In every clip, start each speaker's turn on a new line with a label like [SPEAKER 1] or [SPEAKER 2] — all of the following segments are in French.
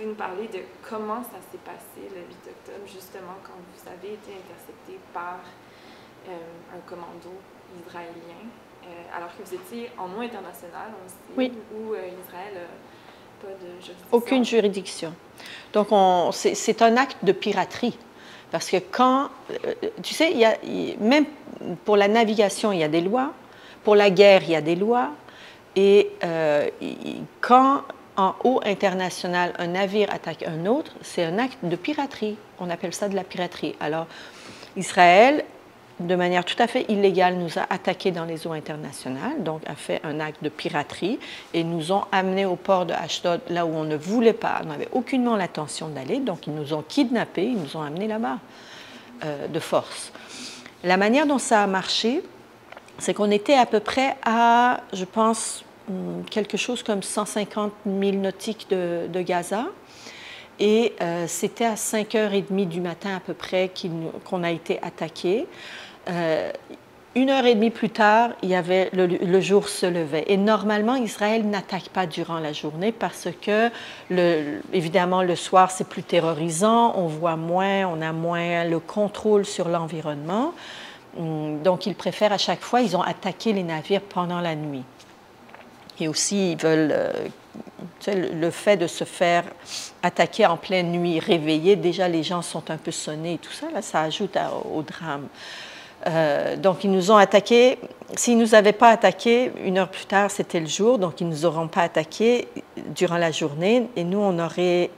[SPEAKER 1] pouvez nous parler de comment ça s'est passé le 8 octobre, justement, quand vous avez été intercepté par un commando israélien, alors que vous étiez en eau internationale, on sait,
[SPEAKER 2] Oui.
[SPEAKER 1] où Israël n'a pas de juridiction.
[SPEAKER 2] Aucune juridiction. Donc, c'est un acte de piraterie. Parce que quand, tu sais, même pour la navigation, il y a des lois. Pour la guerre, il y a des lois. Et quand, en eau internationale, un navire attaque un autre, c'est un acte de piraterie. On appelle ça de la piraterie. Alors, Israël, de manière tout à fait illégale, nous a attaqués dans les eaux internationales, donc a fait un acte de piraterie et nous ont amenés au port de Ashdod, là où on ne voulait pas, on n'avait aucunement l'intention d'aller, donc ils nous ont kidnappés, ils nous ont amenés là-bas de force. La manière dont ça a marché, c'est qu'on était à peu près à, je pense, quelque chose comme 150 000 nautiques de Gaza. Et c'était à 5h30 du matin à peu près qu'on a été attaqué. 1h30 plus tard, le jour se levait. Et normalement, Israël n'attaque pas durant la journée parce que, évidemment, le soir, c'est plus terrorisant, on voit moins, on a moins le contrôle sur l'environnement. Donc, ils préfèrent à chaque fois, ils ont attaqué les navires pendant la nuit. Et aussi, ils veulent, le fait de se faire attaquer en pleine nuit, réveiller, déjà les gens sont un peu sonnés et tout ça, là, ça ajoute au drame. Donc, ils nous ont attaqués. S'ils ne nous avaient pas attaqués, 1 heure plus tard, c'était le jour, donc ils ne nous auront pas attaqués durant la journée et nous, on aurait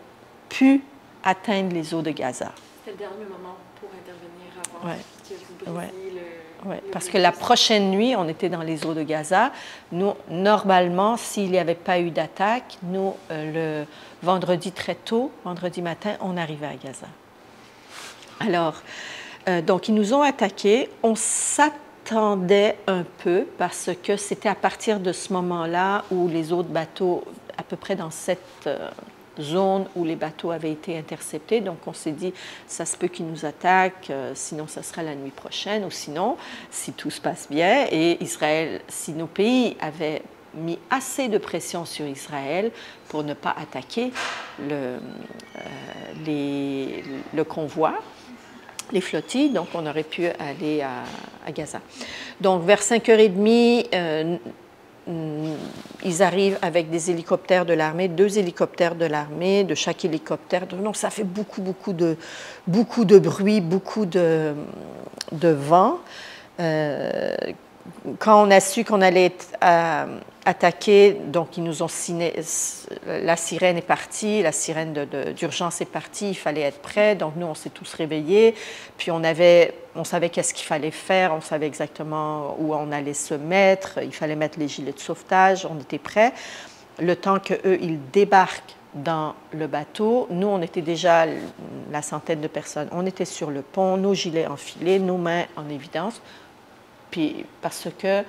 [SPEAKER 2] pu atteindre les eaux de Gaza.
[SPEAKER 1] C'était le dernier moment pour intervenir avant que vous brisiez
[SPEAKER 2] Oui, parce que la prochaine nuit, on était dans les eaux de Gaza. Nous, normalement, s'il n'y avait pas eu d'attaque, nous, le vendredi très tôt, vendredi matin, on arrivait à Gaza. Alors, donc, ils nous ont attaqués. On s'attendait un peu parce que c'était à partir de ce moment-là où les autres bateaux, à peu près dans cette zone où les bateaux avaient été interceptés. Donc, on s'est dit, ça se peut qu'ils nous attaquent, sinon ça sera la nuit prochaine, ou sinon, si tout se passe bien, et Israël, si nos pays avaient mis assez de pression sur Israël pour ne pas attaquer le convoi, les flottilles, donc on aurait pu aller à Gaza. Donc, vers 5h30, ils arrivent avec des hélicoptères de l'armée, 2 hélicoptères de l'armée, de chaque hélicoptère. Donc, ça fait beaucoup de bruit, beaucoup de vent. Quand on a su qu'on allait être attaqué, donc ils nous ont signé, la sirène est partie, la sirène d'urgence est partie, il fallait être prêt. Donc, nous, on s'est tous réveillés. Puis, on savait qu'est-ce qu'il fallait faire, on savait exactement où on allait se mettre, il fallait mettre les gilets de sauvetage, on était prêts. Le temps qu'eux, ils débarquent dans le bateau, nous, on était déjà la centaine de personnes. On était sur le pont, nos gilets enfilés, nos mains en évidence. Puis, parce que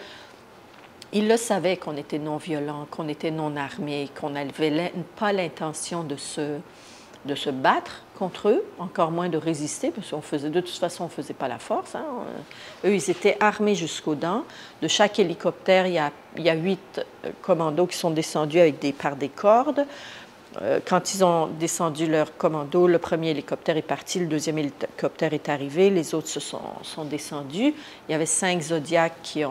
[SPEAKER 2] ils le savaient qu'on était non violents, qu'on était non armés, qu'on n'avait pas l'intention de se battre contre eux, encore moins de résister, parce qu'on faisait, de toute façon, on ne faisait pas la force. Hein. Eux, ils étaient armés jusqu'aux dents. De chaque hélicoptère, il y a 8 commandos qui sont descendus par des cordes. Quand ils ont descendu leur commando, le premier hélicoptère est parti, le deuxième hélicoptère est arrivé, les autres sont descendus. Il y avait 5 Zodiacs et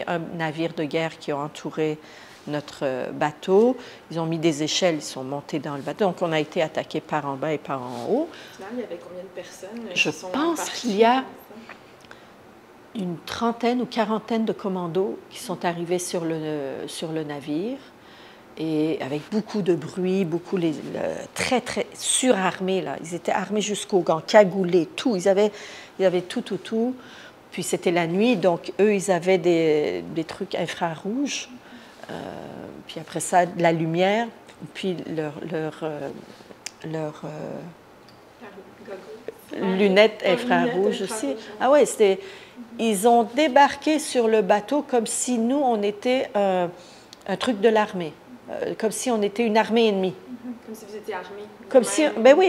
[SPEAKER 2] un navire de guerre qui ont entouré notre bateau. Ils ont mis des échelles, ils sont montés dans le bateau. Donc, on a été attaqués par en bas et par en haut.
[SPEAKER 1] Il y avait combien de personnes
[SPEAKER 2] Je pense qu'il y a une trentaine ou quarantaine de commandos qui sont arrivés sur le navire. Et avec beaucoup de bruit, très, très surarmés, là. Ils étaient armés jusqu'aux gants, cagoulés, tout. Ils avaient tout. Puis c'était la nuit, donc eux, ils avaient des trucs infrarouges. Puis après ça, de la lumière. Puis leurs lunettes infrarouges aussi. Ah ouais, ils ont débarqué sur le bateau comme si nous, on était un truc de l'armée. Comme si on était une armée ennemie.
[SPEAKER 1] Comme si vous étiez armés.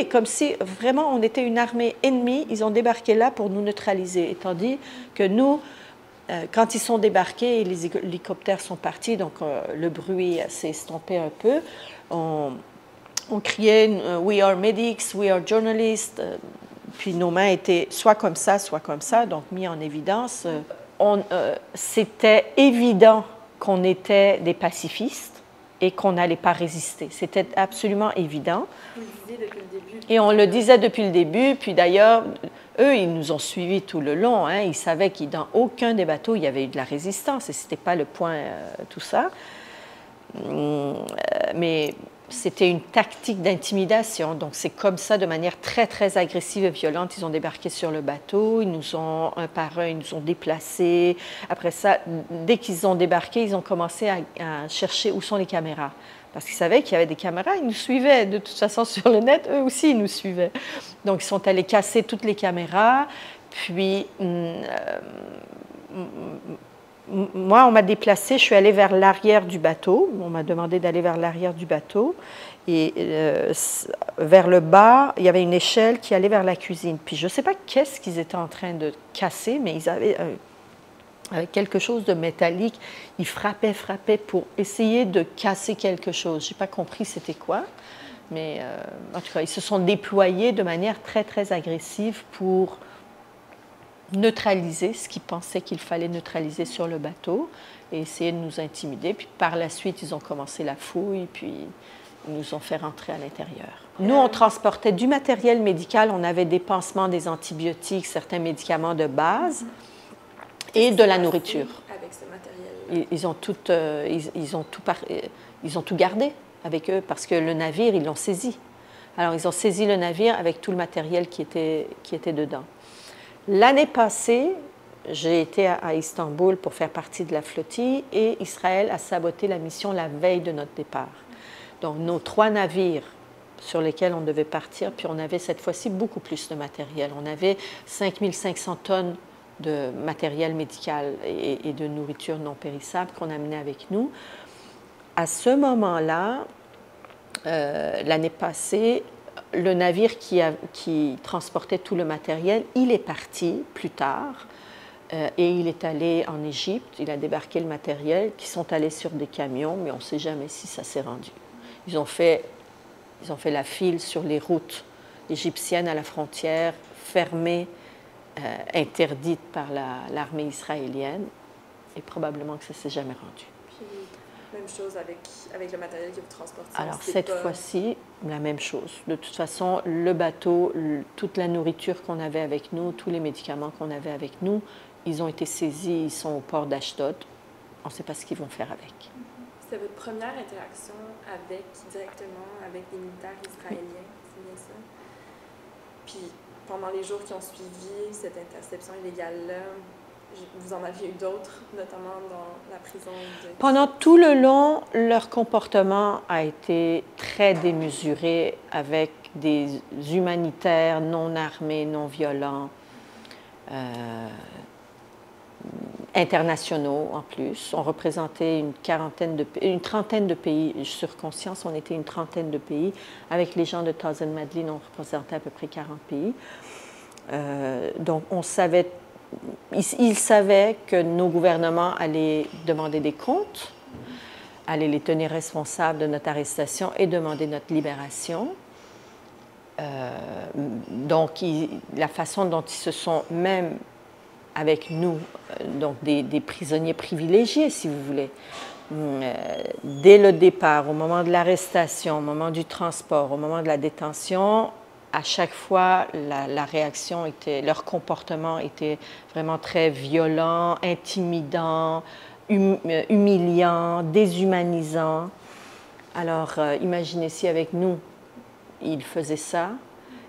[SPEAKER 2] Comme si vraiment on était une armée ennemie. Ils ont débarqué là pour nous neutraliser. Et tandis que nous, quand ils sont débarqués et les hélicoptères sont partis, donc le bruit s'est estompé un peu, On criait « We are medics, we are journalists ». Puis nos mains étaient soit comme ça, donc mis en évidence. C'était évident qu'on était des pacifistes et qu'on n'allait pas résister. C'était absolument évident.
[SPEAKER 1] Vous le disiez depuis le début.
[SPEAKER 2] Et on le disait depuis le début. Puis d'ailleurs, eux, ils nous ont suivis tout le long. Hein. Ils savaient que dans aucun des bateaux, il y avait eu de la résistance. Et ce n'était pas le point, tout ça. Mais c'était une tactique d'intimidation. Donc, c'est comme ça, de manière très, très agressive et violente. Ils ont débarqué sur le bateau. Ils nous ont, un par un, ils nous ont déplacés. Après ça, dès qu'ils ont débarqué, ils ont commencé à chercher où sont les caméras. Parce qu'ils savaient qu'il y avait des caméras. Ils nous suivaient. De toute façon, sur le net, eux aussi, ils nous suivaient. Donc, ils sont allés casser toutes les caméras. Puis... moi, on m'a déplacée, je suis allée vers l'arrière du bateau. On m'a demandé d'aller vers l'arrière du bateau. Et vers le bas, il y avait une échelle qui allait vers la cuisine. Puis je ne sais pas qu'est-ce qu'ils étaient en train de casser, mais ils avaient avec quelque chose de métallique. Ils frappaient pour essayer de casser quelque chose. Je n'ai pas compris c'était quoi. Mais en tout cas, ils se sont déployés de manière très, très agressive pour neutraliser ce qu'ils pensaient qu'il fallait neutraliser sur le bateau et essayer de nous intimider. Puis par la suite, ils ont commencé la fouille, puis ils nous ont fait rentrer à l'intérieur. Nous, on transportait du matériel médical, on avait des pansements, des antibiotiques, certains médicaments de base et de la nourriture.
[SPEAKER 1] Avec ce matériel-là?
[SPEAKER 2] Ils ont tout gardé avec eux parce que le navire, ils l'ont saisi. Alors, ils ont saisi le navire avec tout le matériel qui était dedans. L'année passée, j'ai été à Istanbul pour faire partie de la flottille et Israël a saboté la mission la veille de notre départ. Donc, nos 3 navires sur lesquels on devait partir, puis on avait cette fois-ci beaucoup plus de matériel. On avait 5500 tonnes de matériel médical et de nourriture non périssable qu'on amenait avec nous. À ce moment-là, l'année passée, le navire qui transportait tout le matériel, il est parti plus tard et il est allé en Égypte. Il a débarqué le matériel, qui sont allés sur des camions, mais on ne sait jamais si ça s'est rendu. Ils ont fait la file sur les routes égyptiennes à la frontière, fermées, interdites par l'armée israélienne, et probablement que ça ne s'est jamais rendu.
[SPEAKER 1] Même chose avec le matériel que vous transportez.
[SPEAKER 2] Alors, cette fois-ci, la même chose. De toute façon, le bateau, toute la nourriture qu'on avait avec nous, tous les médicaments qu'on avait avec nous, ils ont été saisis, ils sont au port d'Ashdod. On ne sait pas ce qu'ils vont faire avec.
[SPEAKER 1] C'était votre première interaction directement avec des militaires israéliens, c'est bien ça? Puis, pendant les jours qui ont suivi cette interception illégale-là, vous en aviez eu d'autres, notamment dans la prison de...
[SPEAKER 2] Pendant tout le long, leur comportement a été très démesuré avec des humanitaires non armés, non violents, internationaux en plus. On représentait une trentaine de pays. Sur Conscience, on était une trentaine de pays. Avec les gens de Thousand Madlin, on représentait à peu près 40 pays. Donc, on savait... Ils savaient que nos gouvernements allaient demander des comptes, allaient les tenir responsables de notre arrestation et demander notre libération. Donc, la façon dont ils se sont, même avec nous, donc des prisonniers privilégiés, si vous voulez, dès le départ, au moment de l'arrestation, au moment du transport, au moment de la détention, à chaque fois, la réaction était, leur comportement était vraiment très violent, intimidant, humiliant, déshumanisant. Alors, imaginez si avec nous, ils faisaient ça,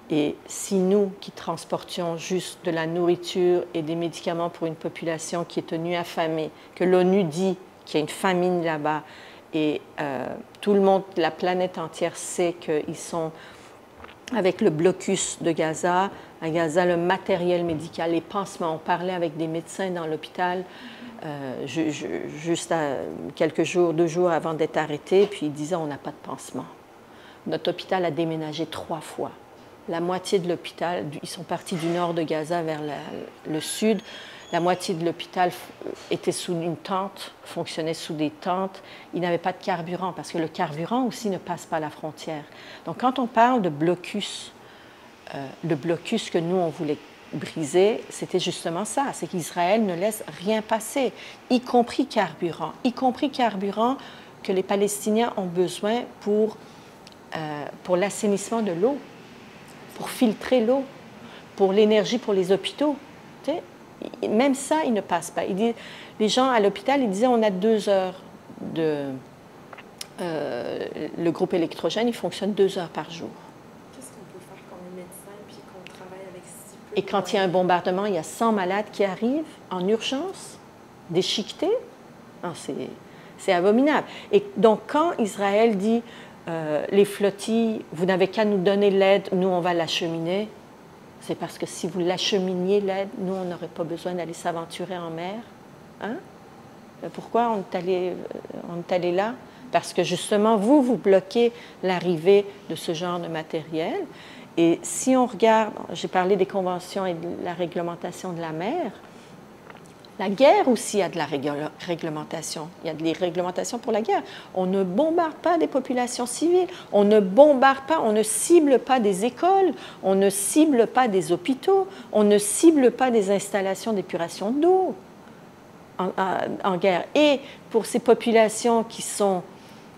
[SPEAKER 2] et si nous, qui transportions juste de la nourriture et des médicaments pour une population qui est tenue affamée, que l'ONU dit qu'il y a une famine là-bas, et tout le monde, la planète entière sait qu'ils sont... Avec le blocus de Gaza, à Gaza, le matériel médical, les pansements. On parlait avec des médecins dans l'hôpital juste quelques jours, 2 jours avant d'être arrêtés, puis ils disaient on n'a pas de pansement. Notre hôpital a déménagé 3 fois la moitié de l'hôpital, ils sont partis du nord de Gaza vers le sud, la moitié de l'hôpital était sous une tente, fonctionnait sous des tentes. Ils n'avaient pas de carburant parce que le carburant aussi ne passe pas la frontière. Donc quand on parle de blocus, le blocus que nous, on voulait briser, c'était justement ça, c'est qu'Israël ne laisse rien passer, y compris carburant que les Palestiniens ont besoin pour l'assainissement de l'eau, pour filtrer l'eau, pour l'énergie pour les hôpitaux. Tu sais, même ça, il ne passe pas. Les gens à l'hôpital, ils disaient on a 2 heures le groupe électrogène, il fonctionne 2 heures par jour.
[SPEAKER 1] Qu'est-ce qu'on peut faire quand on est médecin puis qu'on travaille avec si peu
[SPEAKER 2] Et quand il y a un bombardement, il y a 100 malades qui arrivent en urgence, déchiquetés. C'est abominable. Et donc, quand Israël dit les flottilles, vous n'avez qu'à nous donner l'aide, nous, on va l'acheminer, c'est parce que si vous l'acheminiez, l'aide, nous, on n'aurait pas besoin d'aller s'aventurer en mer. Hein? Pourquoi on est allé là? Parce que justement, vous bloquez l'arrivée de ce genre de matériel. Et si on regarde, j'ai parlé des conventions et de la réglementation de la mer, la guerre aussi a de la réglementation. Il y a des réglementations pour la guerre. On ne bombarde pas des populations civiles, on ne bombarde pas, on ne cible pas des écoles, on ne cible pas des hôpitaux, on ne cible pas des installations d'épuration d'eau en guerre. Et pour ces populations qui sont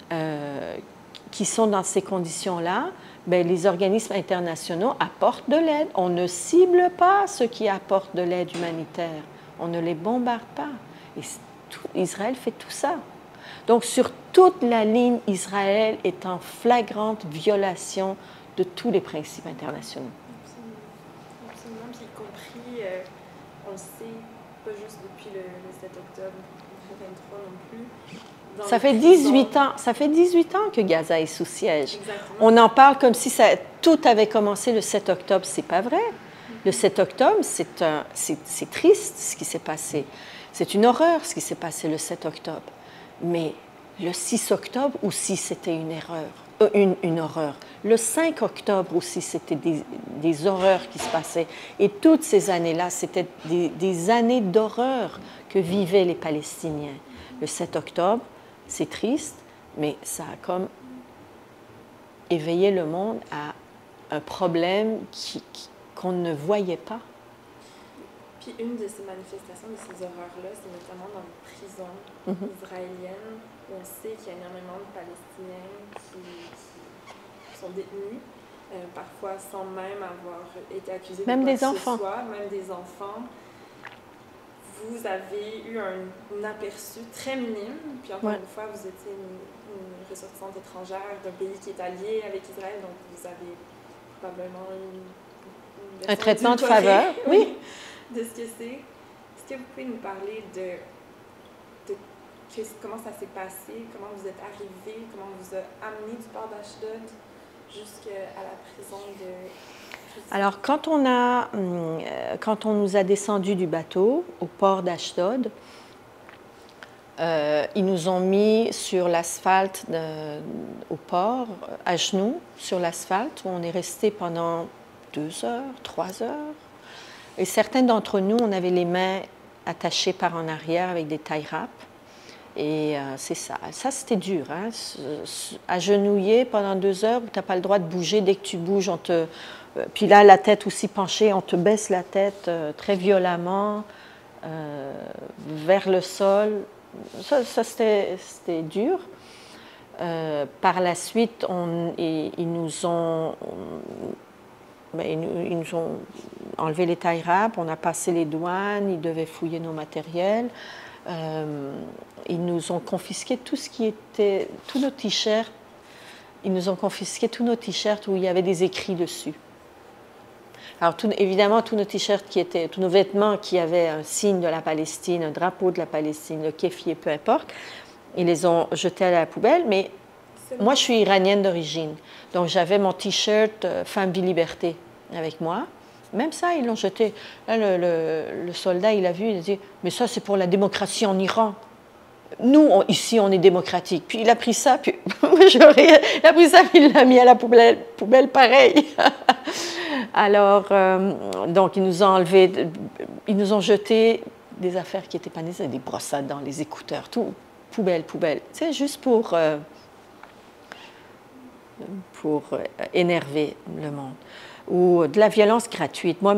[SPEAKER 2] dans ces conditions-là, bien, les organismes internationaux apportent de l'aide. On ne cible pas ceux qui apportent de l'aide humanitaire. On ne les bombarde pas. Et Israël fait tout ça. Donc, sur toute la ligne, Israël est en flagrante violation de tous les principes internationaux.
[SPEAKER 1] Absolument. Puis, y compris, on le sait, pas juste depuis le 7 octobre 2023 non plus.
[SPEAKER 2] Ça fait 18 ans. Ça fait 18 ans que Gaza est sous siège.
[SPEAKER 1] Exactement.
[SPEAKER 2] On en parle comme si tout avait commencé le 7 octobre. C'est pas vrai. Le 7 octobre, c'est triste ce qui s'est passé. C'est une horreur ce qui s'est passé le 7 octobre. Mais le 6 octobre aussi, c'était une horreur. Le 5 octobre aussi, c'était des horreurs qui se passaient. Et toutes ces années-là, c'était des années d'horreur que vivaient les Palestiniens. Le 7 octobre, c'est triste, mais ça a comme éveillé le monde à un problème qu'on ne voyait pas.
[SPEAKER 1] Puis une de ces manifestations, de ces horreurs-là, c'est notamment dans les prisons israéliennes, où on sait qu'il y a énormément de Palestiniens qui sont détenus, parfois sans même avoir été accusés
[SPEAKER 2] même
[SPEAKER 1] de
[SPEAKER 2] des enfants.
[SPEAKER 1] Même des enfants. Vous avez eu un aperçu très minime, puis encore une fois, vous étiez une ressortissante étrangère d'un pays qui est allié avec Israël, donc vous avez probablement
[SPEAKER 2] un traitement de faveur, oui.
[SPEAKER 1] De ce que c'est. Est-ce que vous pouvez nous parler de comment ça s'est passé, comment vous êtes arrivé, comment on vous a amené du port d'Ashdod jusqu'à la prison de...
[SPEAKER 2] Alors, quand on nous a descendus du bateau au port d'Ashdod, ils nous ont mis sur l'asphalte au port, à genoux, sur l'asphalte, où on est resté pendant 2 heures, 3 heures. Et certains d'entre nous, on avait les mains attachées par en arrière avec des tie wraps. Et c'est ça. Ça, c'était dur. Hein? Agenouillé pendant 2 heures, tu n'as pas le droit de bouger. Dès que tu bouges, on te... Puis là, la tête aussi penchée, on te baisse la tête très violemment vers le sol. Ça c'était dur. Par la suite, ils nous ont enlevé les tie wraps, on a passé les douanes, ils devaient fouiller nos matériels. Ils nous ont confisqué tout ce qui était, tous nos t-shirts. Ils nous ont confisqué tous nos t-shirts où il y avait des écrits dessus. Alors, évidemment, tous nos t-shirts tous nos vêtements qui avaient un signe de la Palestine, un drapeau de la Palestine, le kéfier, peu importe, ils les ont jetés à la poubelle. Mais moi, je suis iranienne d'origine. Donc, j'avais mon t-shirt Femme vie liberté avec moi. Même ça, ils l'ont jeté. Là, le soldat, il a vu, il a dit « Mais ça, c'est pour la démocratie en Iran. Nous, ici, on est démocratique. » Puis il a pris ça, puis il a pris ça, puis il l'a mis à la poubelle pareil. Alors, donc, ils nous ont enlevé, ils nous ont jeté des affaires qui n'étaient pas nécessaires, des brosses à dents, les écouteurs, tout, poubelle, poubelle. C'est juste pour énerver le monde. Ou de la violence gratuite. Moi,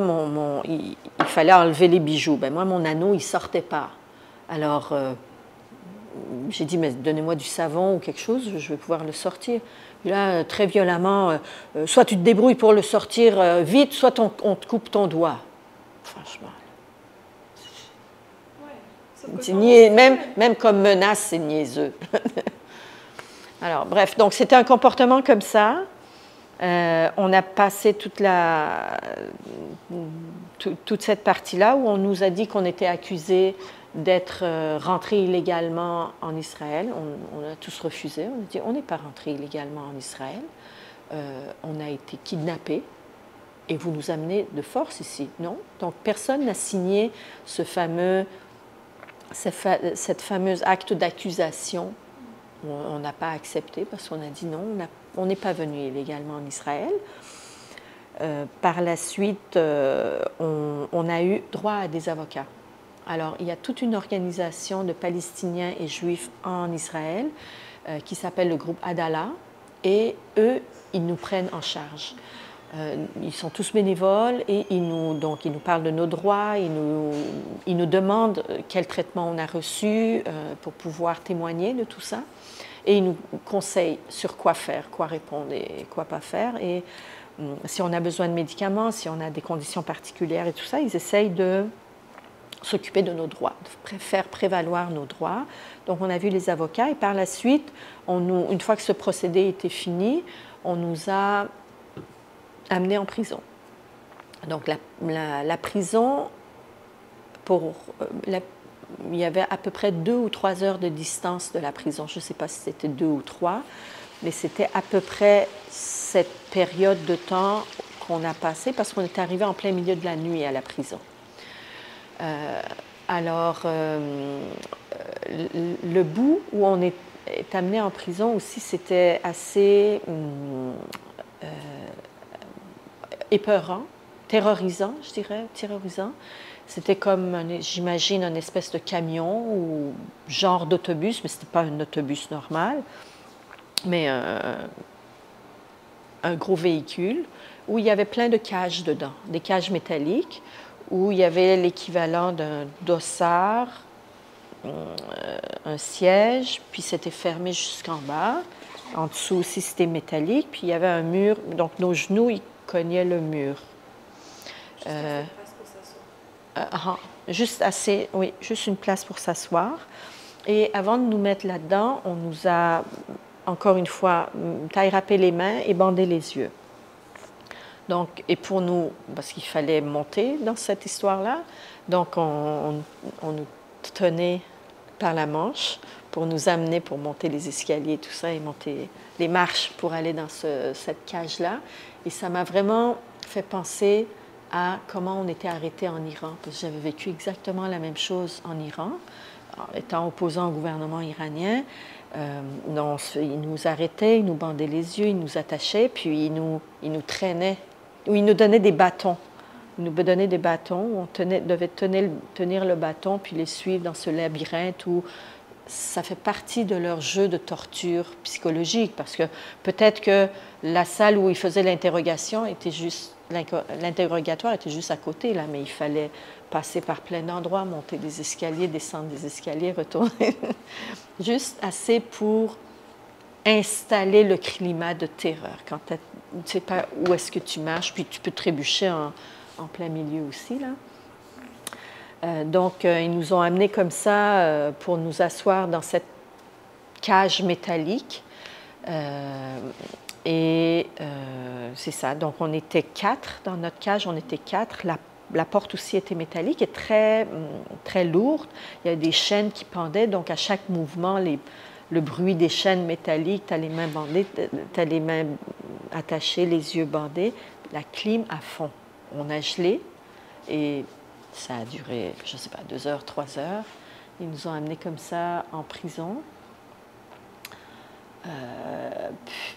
[SPEAKER 2] il fallait enlever les bijoux. Ben, moi, mon anneau, il ne sortait pas. Alors, j'ai dit, mais donnez-moi du savon ou quelque chose, je vais pouvoir le sortir. Et là, très violemment, soit tu te débrouilles pour le sortir vite, soit on te coupe ton doigt. Franchement. Ouais, même comme menace, c'est niaiseux. Alors, bref, donc c'était un comportement comme ça. On a passé toute cette partie-là où on nous a dit qu'on était accusés d'être rentrés illégalement en Israël. On a tous refusé. On a dit on n'est pas rentrés illégalement en Israël. On a été kidnappés et vous nous amenez de force ici. Non. Donc personne n'a signé cette fameuse acte d'accusation. On n'a pas accepté parce qu'on a dit non, on n'est pas venu illégalement en Israël. Par la suite, on a eu droit à des avocats. Alors, il y a toute une organisation de Palestiniens et Juifs en Israël qui s'appelle le groupe Adala, et eux, ils nous prennent en charge. Ils sont tous bénévoles et ils nous parlent de nos droits, ils nous demandent quel traitement on a reçu pour pouvoir témoigner de tout ça. Et ils nous conseillent sur quoi faire, quoi répondre et quoi pas faire. Et si on a besoin de médicaments, si on a des conditions particulières et tout ça, ils essayent de s'occuper de nos droits, de faire prévaloir nos droits. Donc on a vu les avocats et par la suite, une fois que ce procédé était fini, on nous a amenés en prison. Donc la prison, il y avait à peu près 2 ou 3 heures de distance de la prison. Je ne sais pas si c'était 2 ou 3, mais c'était à peu près cette période de temps qu'on a passée parce qu'on est arrivé en plein milieu de la nuit à la prison. Le bout où on est amené en prison aussi, c'était assez épeurant, terrorisant, je dirais, terrorisant. C'était comme, j'imagine, une espèce de camion ou genre d'autobus, mais ce n'était pas un autobus normal, mais un gros véhicule où il y avait plein de cages dedans, des cages métalliques, où il y avait l'équivalent d'un dossard, un siège, puis c'était fermé jusqu'en bas. En dessous aussi, c'était métallique, puis il y avait un mur, donc nos genoux, ils cognaient le mur. Juste assez, oui, juste une place pour s'asseoir. Et avant de nous mettre là-dedans, on nous a, encore une fois, taille-râpé les mains et bandé les yeux. Donc, et pour nous, parce qu'il fallait monter dans cette histoire-là, donc on nous tenait par la manche pour nous amener, pour monter les escaliers et tout ça, et monter les marches pour aller dans cette cage-là. Et ça m'a vraiment fait penser à comment on était arrêté en Iran, parce que j'avais vécu exactement la même chose en Iran, étant opposant au gouvernement iranien. Ils nous arrêtaient, ils nous bandaient les yeux, ils nous attachaient, puis ils nous traînaient, ou ils nous donnaient des bâtons. Ils nous donnaient des bâtons, on devait tenir le bâton, puis les suivre dans ce labyrinthe où ça fait partie de leur jeu de torture psychologique, parce que peut-être que la salle où ils faisaient l'interrogatoire était juste à côté, là, mais il fallait passer par plein d'endroits, monter des escaliers, descendre des escaliers, retourner. Juste assez pour installer le climat de terreur. Quand tu ne sais pas où est-ce que tu marches, puis tu peux trébucher en plein milieu aussi, là. Donc, ils nous ont amenés comme ça pour nous asseoir dans cette cage métallique. C'est ça. Donc, on était 4 dans notre cage, on était 4. La porte aussi était métallique et très, très lourde. Il y avait des chaînes qui pendaient, donc à chaque mouvement, le bruit des chaînes métalliques, tu as les mains bandées, tu as les mains attachées, les yeux bandés, la clim à fond. On a gelé et ça a duré, je ne sais pas, 2 heures, 3 heures. Ils nous ont amenés comme ça en prison.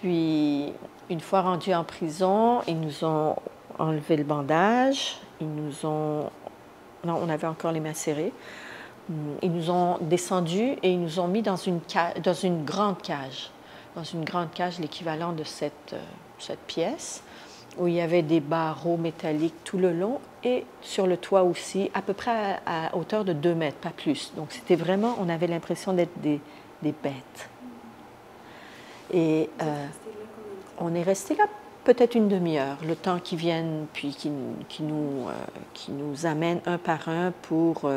[SPEAKER 2] Puis, une fois rendus en prison, ils nous ont enlevé le bandage, ils nous ont... Non, on avait encore les mains serrées. Ils nous ont descendus et ils nous ont mis dans une grande cage. Dans une grande cage, l'équivalent de cette pièce, où il y avait des barreaux métalliques tout le long et sur le toit aussi, à peu près à hauteur de 2 mètres, pas plus. Donc c'était vraiment, on avait l'impression d'être des bêtes. Et on est resté là peut-être une demi-heure, le temps qu'ils viennent, puis qui nous amènent un par un pour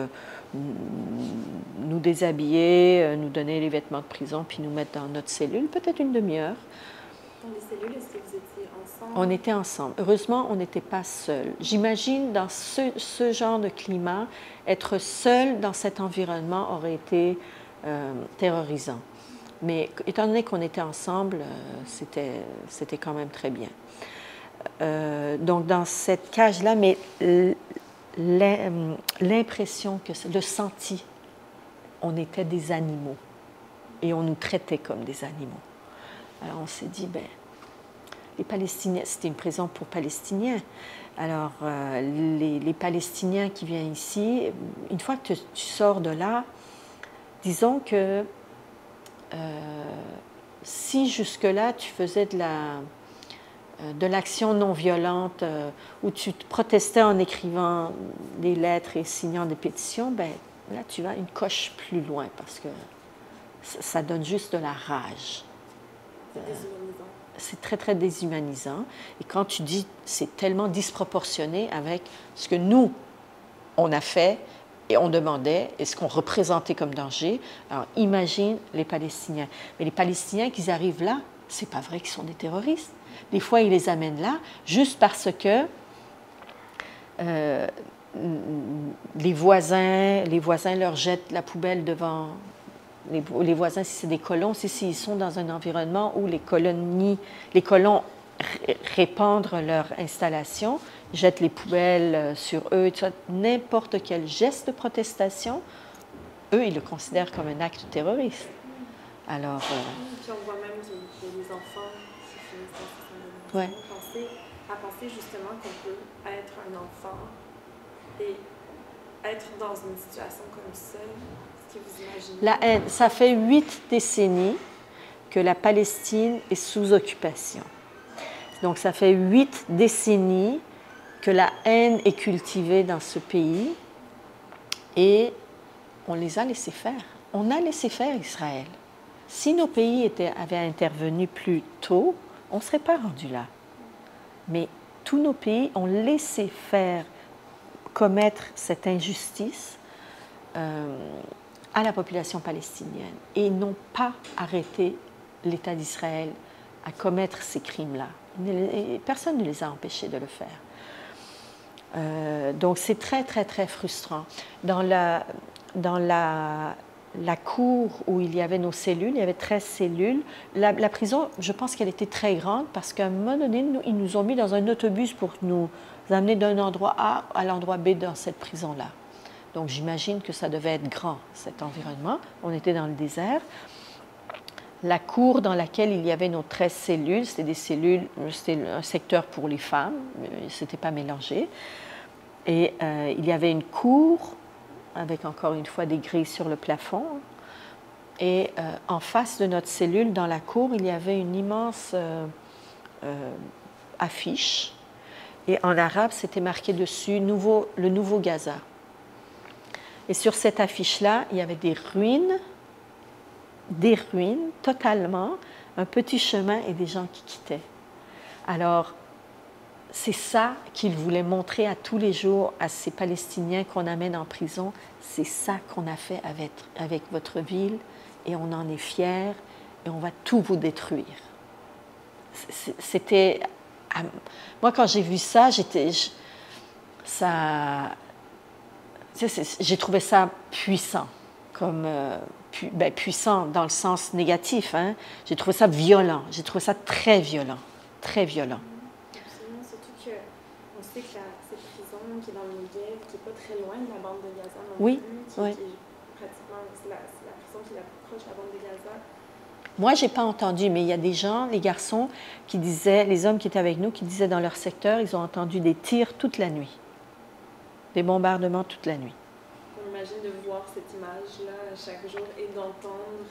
[SPEAKER 2] nous déshabiller, nous donner les vêtements de prison, puis nous mettre dans notre cellule, peut-être une demi-heure.
[SPEAKER 1] Dans les cellules, est-ce que vous étiez ensemble?
[SPEAKER 2] On était ensemble. Heureusement, on n'était pas seuls. J'imagine, dans ce genre de climat, être seul dans cet environnement aurait été terrorisant. Mais étant donné qu'on était ensemble, c'était quand même très bien. Donc, dans cette cage-là, mais l'impression que le senti, on était des animaux et on nous traitait comme des animaux. Alors, on s'est dit, ben, les Palestiniens, c'était une prison pour Palestiniens. Alors, les Palestiniens qui viennent ici, une fois que tu sors de là, disons que si jusque-là tu faisais de l'action non violente où tu te protestais en écrivant des lettres et signant des pétitions, ben là tu vas une coche plus loin parce que ça donne juste de la rage. C'est très, très déshumanisant. Et quand tu dis c'est tellement disproportionné avec ce que nous, on a fait et on demandait, et ce qu'on représentait comme danger, alors imagine les Palestiniens. Mais les Palestiniens, qu'ils arrivent là, c'est pas vrai qu'ils sont des terroristes. Des fois, ils les amènent là juste parce que les voisins leur jettent la poubelle devant... Les voisins, si c'est des colons, s'ils sont dans un environnement où les colons répandent leur installation, jettent les poubelles sur eux, n'importe quel geste de protestation, eux, ils le considèrent comme un acte terroriste. Alors...
[SPEAKER 1] Puis on voit même qu'il y a des enfants qui finissent dans ce syndrome. À penser justement qu'on peut être un enfant et être dans une situation comme ça. Est-ce que vous imaginez?
[SPEAKER 2] La haine, ça fait 8 décennies que la Palestine est sous occupation. Donc, ça fait 8 décennies que la haine est cultivée dans ce pays et on les a laissés faire. On a laissé faire Israël. Si nos pays avaient intervenu plus tôt, on ne serait pas rendu là. Mais tous nos pays ont laissé faire commettre cette injustice à la population palestinienne et n'ont pas arrêté l'État d'Israël à commettre ces crimes-là. Personne ne les a empêchés de le faire. Donc c'est très, très, très frustrant. Dans la cour où il y avait nos cellules, il y avait 13 cellules. La prison, je pense qu'elle était très grande parce qu'à un moment donné, ils nous ont mis dans un autobus pour nous amener d'un endroit A à l'endroit B dans cette prison-là. Donc j'imagine que ça devait être grand, cet environnement. On était dans le désert. La cour dans laquelle il y avait nos 13 cellules, c'était un secteur pour les femmes, ce n'était pas mélangé. Et il y avait une cour avec encore une fois des grilles sur le plafond. Et en face de notre cellule, dans la cour, il y avait une immense affiche. Et en arabe, c'était marqué dessus le nouveau Gaza. Et sur cette affiche-là, il y avait des ruines totalement, un petit chemin et des gens qui quittaient. Alors, c'est ça qu'il voulait montrer à tous les jours à ces Palestiniens qu'on amène en prison. C'est ça qu'on a fait avec votre ville et on en est fiers et on va tout vous détruire. C'était... Moi, quand j'ai vu ça, j'ai trouvé ça puissant, comme... puissant dans le sens négatif. Hein? J'ai trouvé ça violent. J'ai trouvé ça très violent. Très violent.
[SPEAKER 1] Absolument, surtout qu'on sait que cette prison qui est dans le Negev, qui n'est pas très loin de la bande de Gaza non plus, qui est pratiquement c'est la prison qui est la plus proche de la bande de Gaza,
[SPEAKER 2] Moi, je n'ai pas entendu, mais il y a des gens, les garçons, qui disaient, les hommes qui étaient avec nous, qui disaient dans leur secteur, ils ont entendu des tirs toute la nuit, des bombardements toute la nuit.
[SPEAKER 1] On imagine de voir cette image-là chaque jour et d'entendre.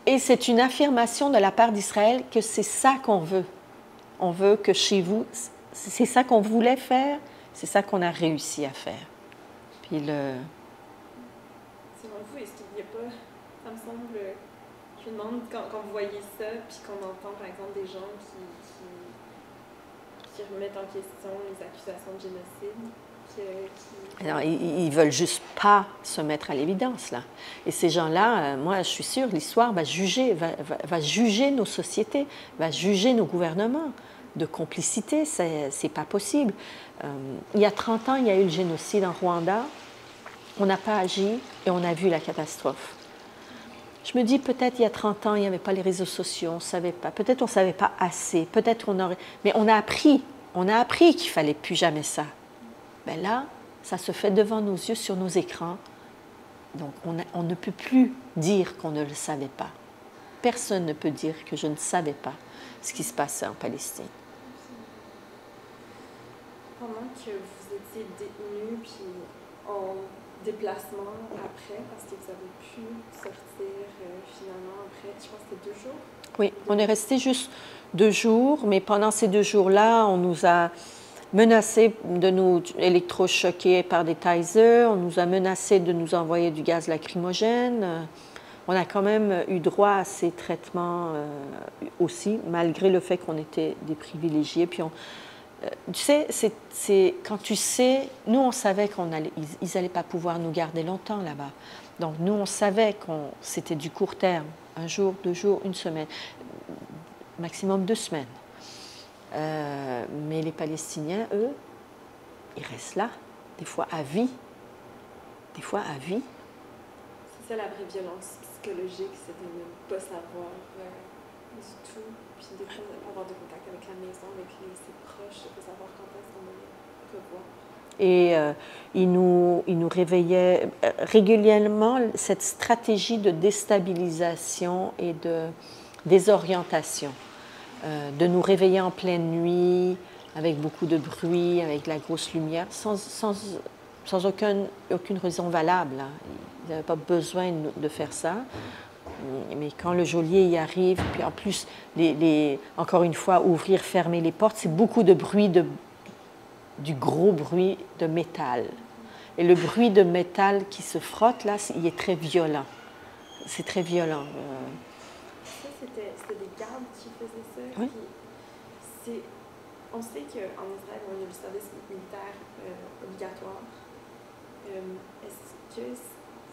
[SPEAKER 2] Et c'est une affirmation de la part d'Israël que c'est ça qu'on veut. On veut que chez vous, c'est ça qu'on voulait faire, c'est ça qu'on a réussi à faire. Puis le...
[SPEAKER 1] Selon vous, est-ce qu'il n'y a pas, ça me semble, je me demande quand vous voyez ça, puis qu'on entend par exemple des gens qui remettent en question les accusations de génocide,
[SPEAKER 2] Alors, ils ne veulent juste pas se mettre à l'évidence, là. Et ces gens-là, moi, je suis sûre, l'histoire va juger nos sociétés, va juger nos gouvernements de complicité. C'est pas possible. Il y a 30 ans, il y a eu le génocide en Rwanda. On n'a pas agi et on a vu la catastrophe. Je me dis, peut-être il y a 30 ans, il n'y avait pas les réseaux sociaux, on ne savait pas. Peut-être on ne savait pas assez. Peut-être on aurait... Mais on a appris qu'il ne fallait plus jamais ça. Bien là, ça se fait devant nos yeux, sur nos écrans. Donc, on ne peut plus dire qu'on ne le savait pas. Personne ne peut dire que je ne savais pas ce qui se passait en Palestine.
[SPEAKER 1] Pendant que vous étiez détenu, puis en déplacement après, parce que vous avez pu sortir finalement après, je pense que c'était 2 jours?
[SPEAKER 2] Oui, on est resté juste 2 jours, mais pendant ces 2 jours-là, on nous a menacé de nous électrochoquer par des tasers, on nous a menacé de nous envoyer du gaz lacrymogène. On a quand même eu droit à ces traitements aussi, malgré le fait qu'on était des privilégiés. Puis tu sais, quand tu sais, nous on savait qu'ils n'allaient pas pouvoir nous garder longtemps là-bas. Donc nous on savait que c'était du court terme, 1 jour, 2 jours, 1 semaine, maximum 2 semaines. Mais les Palestiniens, eux, ils restent là, des fois à vie. Des fois à vie.
[SPEAKER 1] C'est ça la vraie violence psychologique, c'est de ne pas savoir du tout, puis de ne pas avoir de contact avec la maison, avec ses proches, de ne pas savoir quand est-ce qu'on va les revoir.
[SPEAKER 2] Et ils nous réveillaient régulièrement, cette stratégie de déstabilisation et de désorientation. De nous réveiller en pleine nuit, avec beaucoup de bruit, avec la grosse lumière, sans aucune raison valable. Hein. Ils n'avaient pas besoin de faire ça. Mais quand le geôlier y arrive, puis en plus, encore une fois, ouvrir, fermer les portes, c'est beaucoup de bruit, du gros bruit de métal. Et le bruit de métal qui se frotte, là, il est très violent. C'est très violent.
[SPEAKER 1] Ça, c'était des gardes qui faisaient ça.
[SPEAKER 2] Oui.
[SPEAKER 1] Puis on sait qu'en Israël, il y a le service militaire obligatoire. Est-ce que vous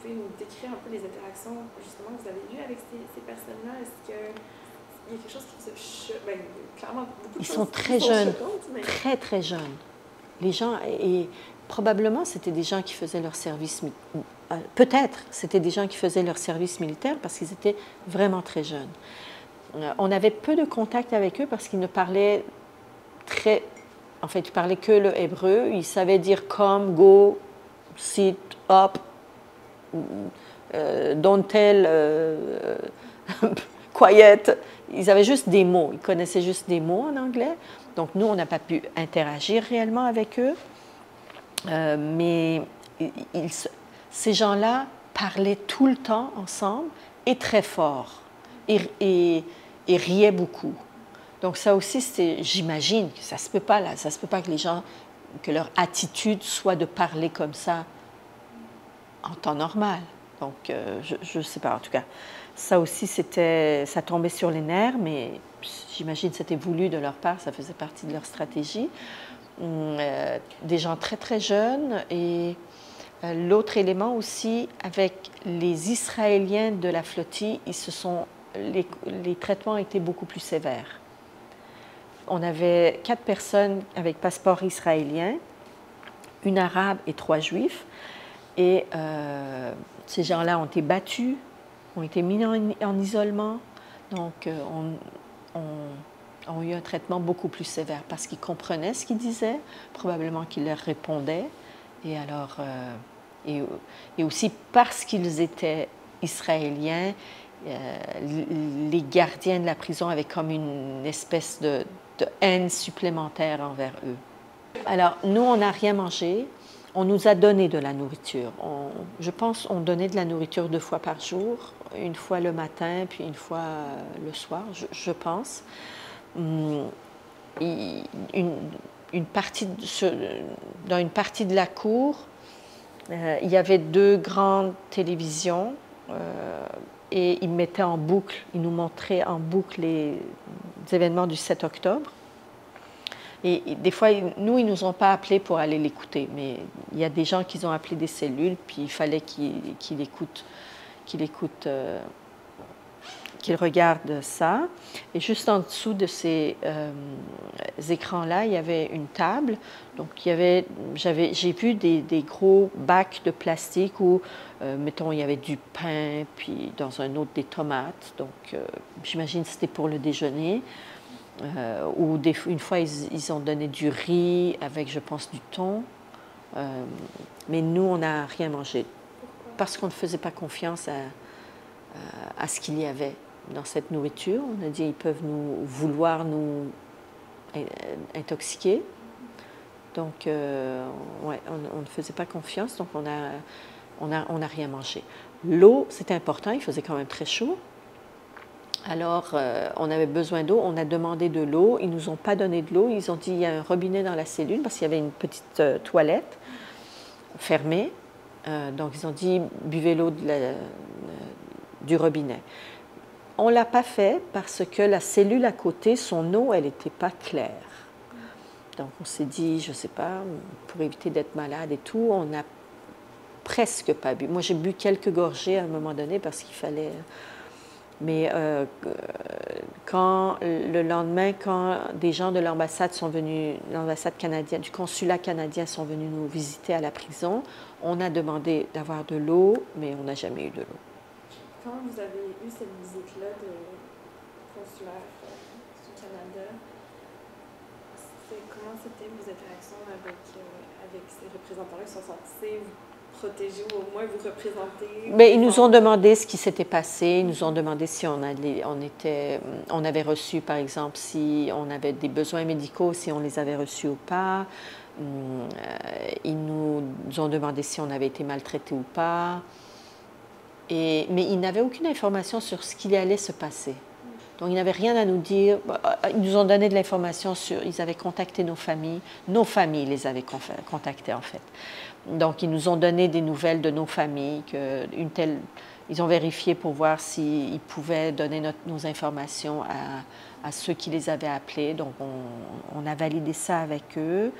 [SPEAKER 1] pouvez nous décrire un peu les interactions justement que vous avez eues avec ces personnes-là? Est-ce qu'il y a quelque chose qui se choque? Bien, clairement, beaucoup de
[SPEAKER 2] Ils
[SPEAKER 1] choses
[SPEAKER 2] sont très jeunes,
[SPEAKER 1] mais...
[SPEAKER 2] très très jeunes. Les gens, et probablement c'était des gens qui faisaient leur service militaire. Peut-être c'était des gens qui faisaient leur service militaire parce qu'ils étaient vraiment très jeunes. On avait peu de contact avec eux parce qu'ils ne parlaient ils parlaient que le hébreu. Ils savaient dire come, go, sit, up, don't tell, quiet. Ils avaient juste des mots. Ils connaissaient juste des mots en anglais. Donc nous, on n'a pas pu interagir réellement avec eux. Mais ces gens-là parlaient tout le temps ensemble et très fort et riaient beaucoup. Donc ça aussi, j'imagine que ça se peut pas là, ça se peut pas que les gens, que leur attitude soit de parler comme ça en temps normal. Donc je ne sais pas, en tout cas, ça aussi ça tombait sur les nerfs, mais j'imagine que c'était voulu de leur part, ça faisait partie de leur stratégie. Des gens très très jeunes et l'autre élément aussi, avec les Israéliens de la flottille, les traitements étaient beaucoup plus sévères. On avait 4 personnes avec passeport israélien, 1 arabe et 3 juifs. Et ces gens-là ont été battus, ont été mis en isolement. Donc, ont eu un traitement beaucoup plus sévère parce qu'ils comprenaient ce qu'ils disaient, probablement qu'ils leur répondaient. Et alors, et aussi parce qu'ils étaient israéliens, les gardiens de la prison avaient comme une espèce de haine supplémentaire envers eux. Alors, nous, on n'a rien mangé. On nous a donné de la nourriture. Je pense qu'on donnait de la nourriture 2 fois par jour, une fois le matin, puis une fois le soir, je pense. Dans une partie de la cour, il y avait 2 grandes télévisions et ils mettaient en boucle, ils nous montraient en boucle les événements du 7 octobre. Et des fois, nous, ils ne nous ont pas appelés pour aller l'écouter, mais il y a des gens qui ont appelé des cellules, puis il fallait qu'ils regardent ça. Et juste en dessous de ces écrans-là, il y avait une table. Donc, j'ai vu des gros bacs de plastique où, mettons, il y avait du pain, puis dans un autre des tomates. Donc, j'imagine que c'était pour le déjeuner. Ou une fois, ils ont donné du riz avec, je pense, du thon. Mais nous, on n'a rien mangé.
[SPEAKER 1] Pourquoi?
[SPEAKER 2] Parce qu'on ne faisait pas confiance à ce qu'il y avait dans cette nourriture. On a dit ils peuvent vouloir nous intoxiquer. Donc, ouais, on ne faisait pas confiance, donc on n'a rien mangé. L'eau, c'était important, il faisait quand même très chaud. Alors, on avait besoin d'eau, on a demandé de l'eau, ils ne nous ont pas donné de l'eau, ils ont dit il y a un robinet dans la cellule parce qu'il y avait une petite toilette fermée. Donc, ils ont dit buvez l'eau du robinet. On ne l'a pas fait parce que la cellule à côté, son eau, elle n'était pas claire. Donc, on s'est dit, je ne sais pas, pour éviter d'être malade et tout, on n'a presque pas bu. Moi, j'ai bu quelques gorgées à un moment donné parce qu'il fallait... Mais le lendemain, quand des gens de l'ambassade sont venus, l'ambassade canadienne, du consulat canadien sont venus nous visiter à la prison, on a demandé d'avoir de l'eau, mais on n'a jamais eu de l'eau.
[SPEAKER 1] Quand vous avez eu cette visite-là de consulaire du Canada, comment c'était vos interactions avec ces représentants-là qui sont censés vous protéger ou au moins vous représenter?
[SPEAKER 2] Mais ils nous ont demandé ce qui s'était passé, ils nous ont demandé si on avait reçu, par exemple, si on avait des besoins médicaux, si on les avait reçus ou pas. Ils nous ont demandé si on avait été maltraités ou pas. Mais ils n'avaient aucune information sur ce qui allait se passer. Donc, ils n'avaient rien à nous dire. Ils nous ont donné de l'information ils avaient contacté nos familles les avaient contactés, en fait. Donc, ils nous ont donné des nouvelles de nos familles, ils ont vérifié pour voir s'ils pouvaient donner nos informations à ceux qui les avaient appelés. Donc, on a validé ça avec eux.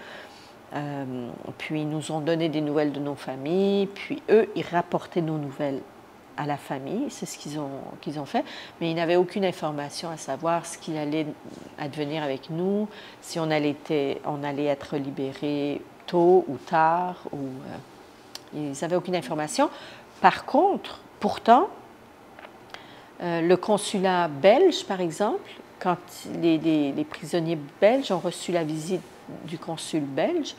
[SPEAKER 2] Puis, ils nous ont donné des nouvelles de nos familles. Puis, eux, ils rapportaient nos nouvelles à la famille. C'est ce qu'ils ont fait. Mais ils n'avaient aucune information à savoir ce qu'il allait advenir avec nous, si on allait être libérés tôt ou tard. Ils n'avaient aucune information. Par contre, pourtant, le consulat belge, par exemple, quand les prisonniers belges ont reçu la visite du consul belge,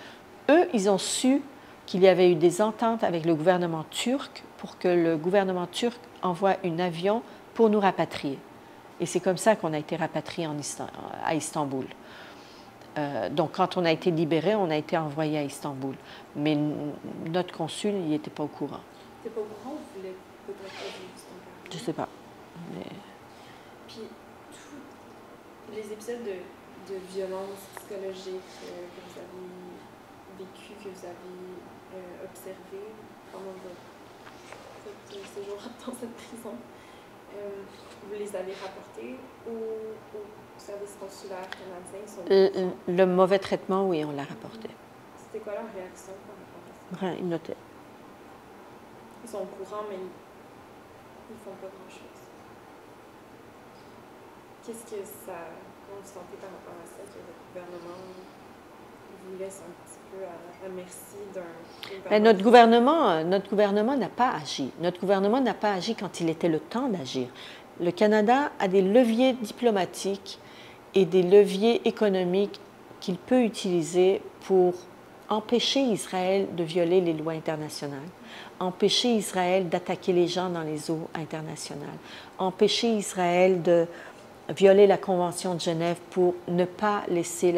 [SPEAKER 2] eux, ils ont su qu'il y avait eu des ententes avec le gouvernement turc pour que le gouvernement turc envoie un avion pour nous rapatrier. Et c'est comme ça qu'on a été rapatriés à Istanbul. Donc, quand on a été libérés, on a été envoyés à Istanbul. Mais notre consul, il n'était pas au courant.
[SPEAKER 1] Tu n'es pas au courant ou vous voulez peut-être pas vivre ton père?
[SPEAKER 2] Je ne sais pas. Mais...
[SPEAKER 1] Puis, tous les épisodes de violence psychologique que vous avez vécu, que vous avez observé pendant votre séjour dans cette prison, vous les avez rapportés au service consulaire canadien?
[SPEAKER 2] Le mauvais traitement, oui, on l'a rapporté.
[SPEAKER 1] C'était quoi leur réaction par rapport à ça?
[SPEAKER 2] Ils notaient.
[SPEAKER 1] Ils sont au courant, mais ils ne font pas grand-chose. Qu'est-ce que ça... Comment vous sentez par rapport à ça, que le gouvernement vous laisse un petit peu à merci d'un...
[SPEAKER 2] Notre gouvernement n'a pas agi. Notre gouvernement n'a pas agi quand il était le temps d'agir. Le Canada a des leviers diplomatiques et des leviers économiques qu'il peut utiliser pour empêcher Israël de violer les lois internationales, empêcher Israël d'attaquer les gens dans les eaux internationales, empêcher Israël de violer la Convention de Genève pour ne pas laisser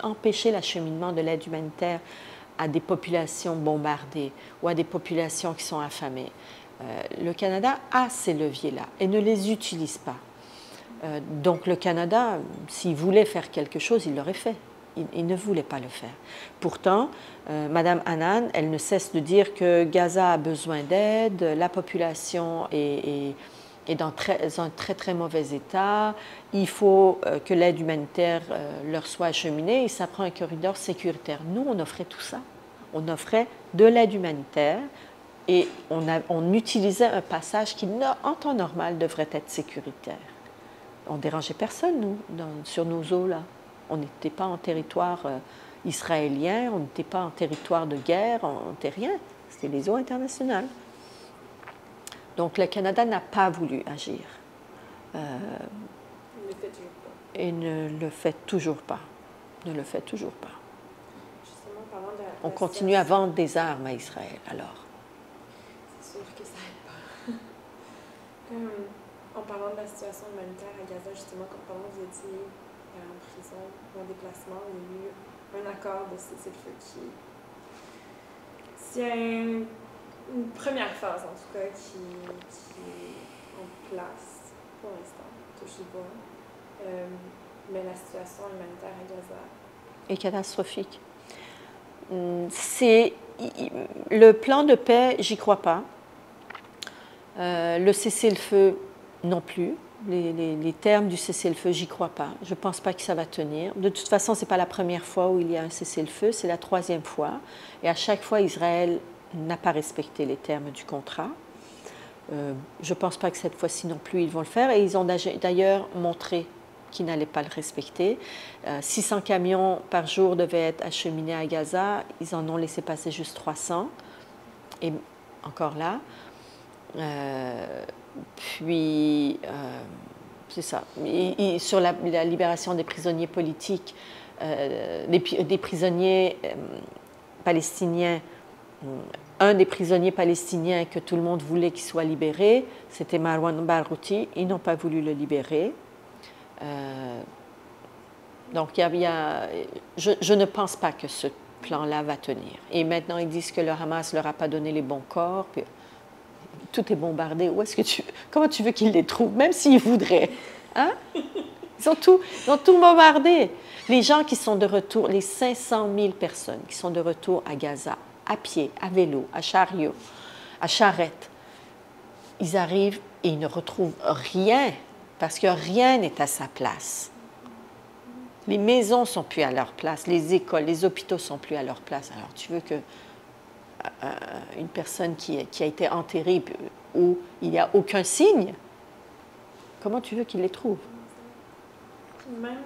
[SPEAKER 2] empêcher l'acheminement de l'aide humanitaire à des populations bombardées ou à des populations qui sont affamées. Le Canada a ces leviers-là et ne les utilise pas. Donc le Canada, s'il voulait faire quelque chose, il l'aurait fait. Il ne voulait pas le faire. Pourtant, Mme Annan, elle ne cesse de dire que Gaza a besoin d'aide, la population est dans un très mauvais état, il faut que l'aide humanitaire leur soit acheminée et ça prend un corridor sécuritaire. Nous, on offrait tout ça. On offrait de l'aide humanitaire et on utilisait un passage qui, en temps normal, devrait être sécuritaire. On ne dérangeait personne, nous, sur nos eaux, là. On n'était pas en territoire israélien, on n'était pas en territoire de guerre, on n'était rien. C'était les eaux internationales. Donc le Canada n'a pas voulu agir.
[SPEAKER 1] Il ne le fait toujours pas.
[SPEAKER 2] Et ne le fait toujours pas. Ne le fait toujours pas.
[SPEAKER 1] Justement, parlant de
[SPEAKER 2] on continue à vendre des armes à Israël, alors.
[SPEAKER 1] C'est sûr que ça n'aide pas. En parlant de la situation humanitaire à Gaza, justement, comme pendant que vous étiez en prison ou en déplacement, il y a eu un accord de cessez-le-feu qui... C'est une première phase, en tout cas, qui est en place pour l'instant, touche du bois. Mais la situation humanitaire à Gaza
[SPEAKER 2] est catastrophique. Le plan de paix, j'y crois pas. Le cessez-le-feu, non plus. Les termes du cessez-le-feu, j'y crois pas. Je ne pense pas que ça va tenir. De toute façon, ce n'est pas la première fois où il y a un cessez-le-feu, c'est la 3e fois. Et à chaque fois, Israël n'a pas respecté les termes du contrat. Je ne pense pas que cette fois-ci non plus, ils vont le faire. Et ils ont d'ailleurs montré qu'ils n'allaient pas le respecter. 600 camions par jour devaient être acheminés à Gaza. Ils en ont laissé passer juste 300. Et encore là. C'est ça. Sur la libération des prisonniers politiques, des prisonniers palestiniens, un des prisonniers palestiniens que tout le monde voulait qu'il soit libéré, c'était Marwan Barghouti. Ils n'ont pas voulu le libérer. Donc, je ne pense pas que ce plan-là va tenir. Et maintenant, ils disent que le Hamas ne leur a pas donné les bons corps. Puis, tout est bombardé. Comment tu veux qu'ils les trouvent, même s'ils voudraient? Hein? Ils ont tout bombardé. Les gens qui sont de retour, les 500 000 personnes qui sont de retour à Gaza, à pied, à vélo, à chariot, à charrette, ils arrivent et ils ne retrouvent rien parce que rien n'est à sa place. Les maisons ne sont plus à leur place, les écoles, les hôpitaux ne sont plus à leur place. Alors, tu veux que une personne qui a été enterrée où il n'y a aucun signe, comment tu veux qu'il les trouve?
[SPEAKER 1] Même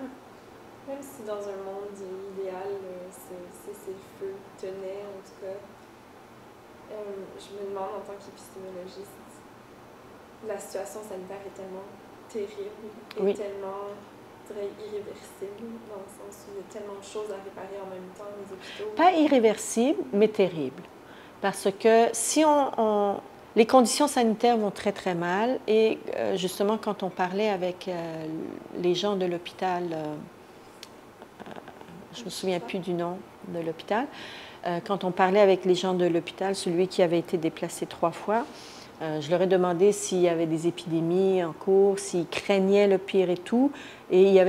[SPEAKER 1] si dans un monde idéal, c'est le feu tenait, en tout cas, je me demande en tant qu'épistémologiste, la situation sanitaire est tellement terrible et tellement, je dirais, irréversible, dans le sens où il y a tellement de choses à réparer en même temps, les hôpitaux.
[SPEAKER 2] Pas irréversible, mais terrible. Parce que si les conditions sanitaires vont très mal et justement quand on parlait avec les gens de l'hôpital, je ne me souviens plus du nom de l'hôpital, quand on parlait avec les gens de l'hôpital, celui qui avait été déplacé 3 fois, je leur ai demandé s'il y avait des épidémies en cours, s'ils craignaient le pire et tout. Et il y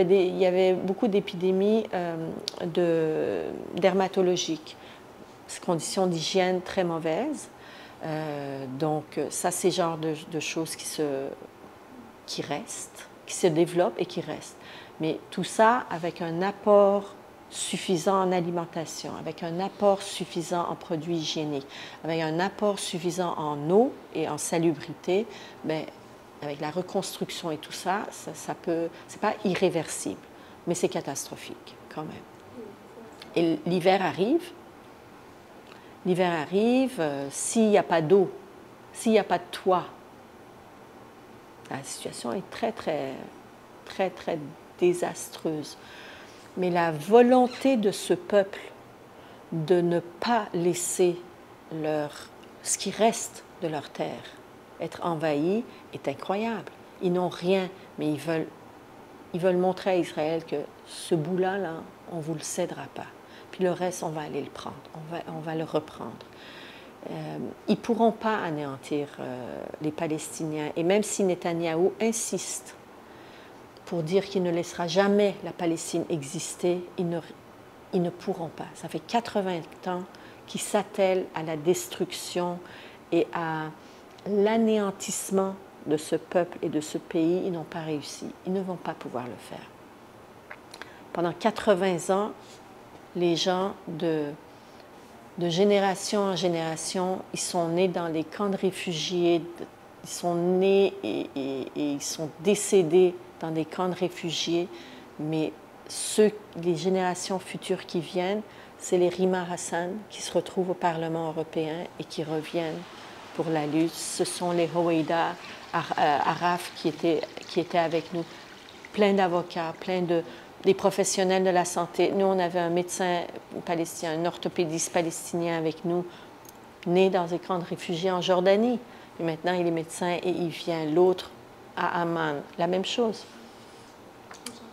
[SPEAKER 2] avait beaucoup d'épidémies dermatologiques. Conditions d'hygiène très mauvaises. Donc, ça, c'est le genre de choses qui restent, qui se développent et qui restent. Mais tout ça avec un apport suffisant en alimentation, avec un apport suffisant en produits hygiéniques, avec un apport suffisant en eau et en salubrité, bien, avec la reconstruction et tout ça, c'est pas irréversible, mais c'est catastrophique quand même. Et l'hiver arrive, s'il n'y a pas d'eau, s'il n'y a pas de toit, la situation est très désastreuse. Mais la volonté de ce peuple de ne pas laisser ce qui reste de leur terre être envahi est incroyable. Ils n'ont rien, mais ils veulent montrer à Israël que ce bout-là, là, on ne vous le cédera pas. Puis le reste, on va aller le prendre, on va le reprendre. Ils ne pourront pas anéantir les Palestiniens. Et même si Netanyahou insiste pour dire qu'il ne laissera jamais la Palestine exister, ils ne pourront pas. Ça fait 80 ans qu'ils s'attellent à la destruction et à l'anéantissement de ce peuple et de ce pays. Ils n'ont pas réussi. Ils ne vont pas pouvoir le faire. Pendant 80 ans, les gens de génération en génération, ils sont nés dans les camps de réfugiés, ils sont nés et ils sont décédés dans des camps de réfugiés, mais les générations futures qui viennent, c'est les Rima Hassan qui se retrouvent au Parlement européen et qui reviennent pour la lutte. Ce sont les Howeida Araf qui étaient avec nous, plein d'avocats, des professionnels de la santé. Nous, on avait un médecin palestinien, un orthopédiste palestinien avec nous, né dans des camps de réfugiés en Jordanie. Et maintenant, il est médecin et il vient. L'autre à Amman, la même chose.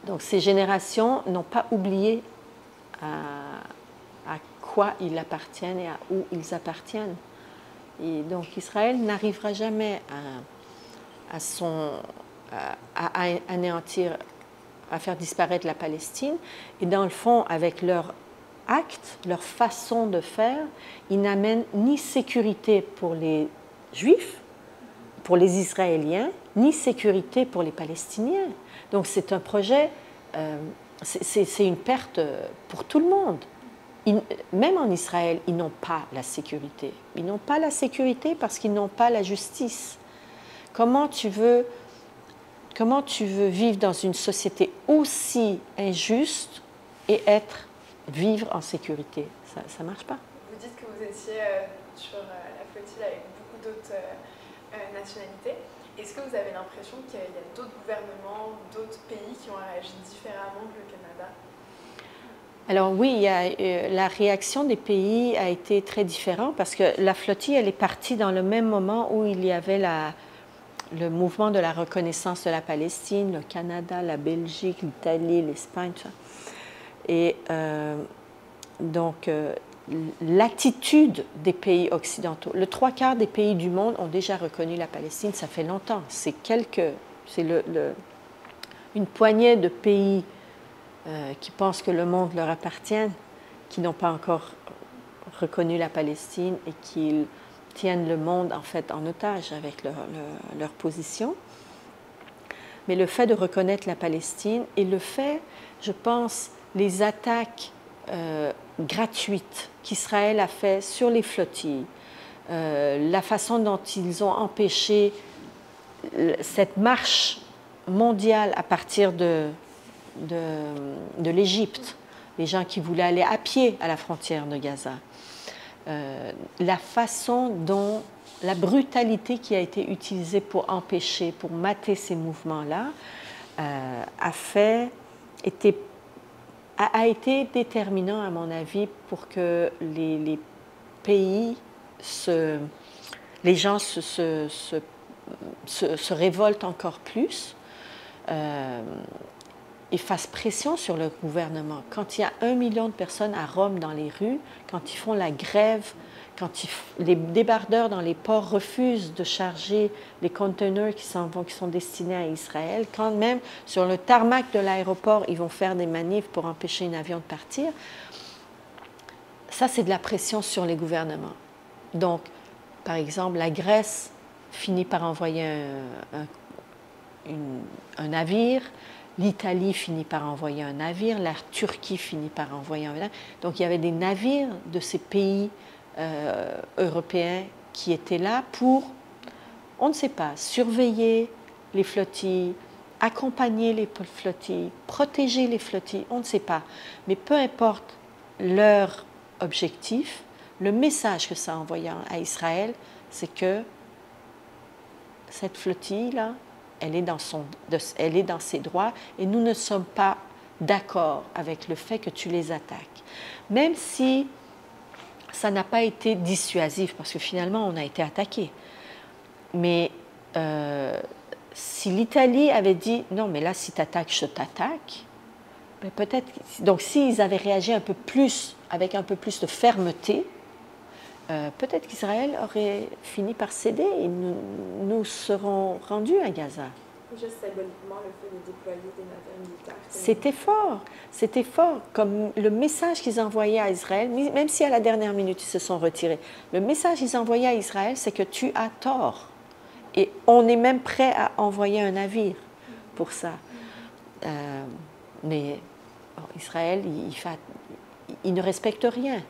[SPEAKER 2] Donc, ces générations n'ont pas oublié à quoi ils appartiennent et à où ils appartiennent. Et donc, Israël n'arrivera jamais à anéantir, à faire disparaître la Palestine. Et dans le fond, avec leur acte, leur façon de faire, ils n'amènent ni sécurité pour les Juifs, pour les Israéliens, ni sécurité pour les Palestiniens. Donc c'est un projet, c'est une perte pour tout le monde. Même en Israël, ils n'ont pas la sécurité. Ils n'ont pas la sécurité parce qu'ils n'ont pas la justice. Comment tu veux vivre dans une société aussi injuste et vivre en sécurité? Ça ne marche pas.
[SPEAKER 3] Vous dites que vous étiez sur la flottille avec beaucoup d'autres nationalités. Est-ce que vous avez l'impression qu'il y a d'autres gouvernements, d'autres pays qui ont réagi différemment que le Canada?
[SPEAKER 2] Alors oui, la réaction des pays a été très différente parce que la flottille, elle est partie dans le même moment où il y avait le mouvement de la reconnaissance de la Palestine, le Canada, la Belgique, l'Italie, l'Espagne, tout ça. Et donc, l'attitude des pays occidentaux, le 3/4 des pays du monde ont déjà reconnu la Palestine, ça fait longtemps. C'est une poignée de pays qui pensent que le monde leur appartient, qui n'ont pas encore reconnu la Palestine et qui tiennent le monde en fait en otage avec leur position. Mais le fait de reconnaître la Palestine et le fait, je pense, les attaques gratuites qu'Israël a fait sur les flottilles, la façon dont ils ont empêché cette marche mondiale à partir de l'Égypte, les gens qui voulaient aller à pied à la frontière de Gaza, la façon dont la brutalité qui a été utilisée pour empêcher, pour mater ces mouvements-là, a été déterminant, à mon avis, pour que les pays, les gens se révoltent encore plus et fassent pression sur le gouvernement. Quand il y a 1 million de personnes à Rome dans les rues, quand ils font la grève, quand les débardeurs dans les ports refusent de charger les conteneurs qui sont destinés à Israël, quand même sur le tarmac de l'aéroport, ils vont faire des manifs pour empêcher un avion de partir, ça c'est de la pression sur les gouvernements. Donc, par exemple, la Grèce finit par envoyer un navire, l'Italie finit par envoyer un navire, la Turquie finit par envoyer un navire. Donc il y avait des navires de ces pays européens qui étaient là pour, on ne sait pas, surveiller les flottilles, accompagner les flottilles, protéger les flottilles, on ne sait pas. Mais peu importe leur objectif, le message que ça a envoyé à Israël, c'est que cette flottille-là, elle est dans ses droits et nous ne sommes pas d'accord avec le fait que tu les attaques. Même si ça n'a pas été dissuasif parce que finalement, on a été attaqué. Mais si l'Italie avait dit « non, mais là, si tu attaques, je t'attaque », ben peut-être. Donc, s'ils avaient réagi un peu plus, avec un peu plus de fermeté, peut-être qu'Israël aurait fini par céder et nous serons rendus à Gaza.
[SPEAKER 1] Juste symboliquement, le fait de déployer des navires militaires.
[SPEAKER 2] C'était fort, comme le message qu'ils envoyaient à Israël, même si à la dernière minute ils se sont retirés. Le message qu'ils envoyaient à Israël, c'est que tu as tort. Et on est même prêt à envoyer un navire pour ça. Mais Israël, il ne respecte rien.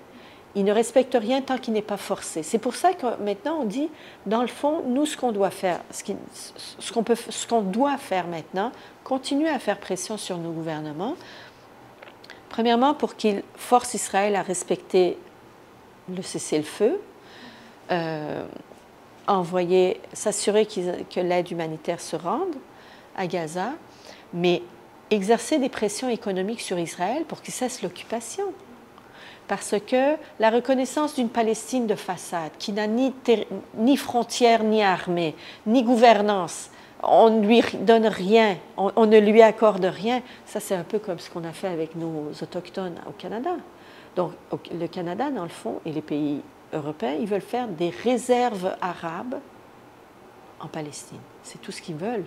[SPEAKER 2] Il ne respecte rien tant qu'il n'est pas forcé. C'est pour ça que maintenant on dit, dans le fond, nous, ce qu'on doit faire, ce qu'on doit faire maintenant, continuer à faire pression sur nos gouvernements. Premièrement, pour qu'ils forcent Israël à respecter le cessez-le-feu, s'assurer que l'aide humanitaire se rende à Gaza, mais exercer des pressions économiques sur Israël pour qu'il cesse l'occupation. Parce que la reconnaissance d'une Palestine de façade, qui n'a ni frontières, ni armée, ni gouvernance, on ne lui donne rien, on ne lui accorde rien, ça c'est un peu comme ce qu'on a fait avec nos autochtones au Canada. Donc le Canada, dans le fond, et les pays européens, ils veulent faire des réserves arabes en Palestine. C'est tout ce qu'ils veulent.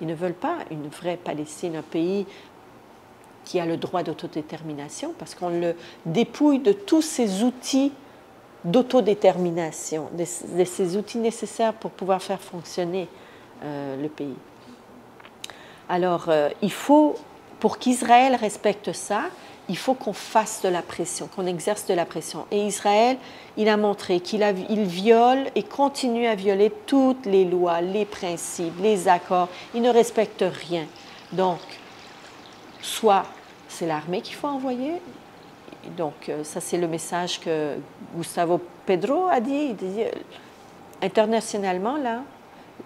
[SPEAKER 2] Ils ne veulent pas une vraie Palestine, un pays qui a le droit d'autodétermination, parce qu'on le dépouille de tous ces outils d'autodétermination, de ces outils nécessaires pour pouvoir faire fonctionner le pays. Alors, il faut, pour qu'Israël respecte ça, il faut qu'on fasse de la pression, qu'on exerce de la pression. Et Israël, il a montré qu'il viole et continue à violer toutes les lois, les principes, les accords. Il ne respecte rien. Donc, soit c'est l'armée qu'il faut envoyer. Donc, ça, c'est le message que Gustavo Petro a dit. Il dit internationalement, là,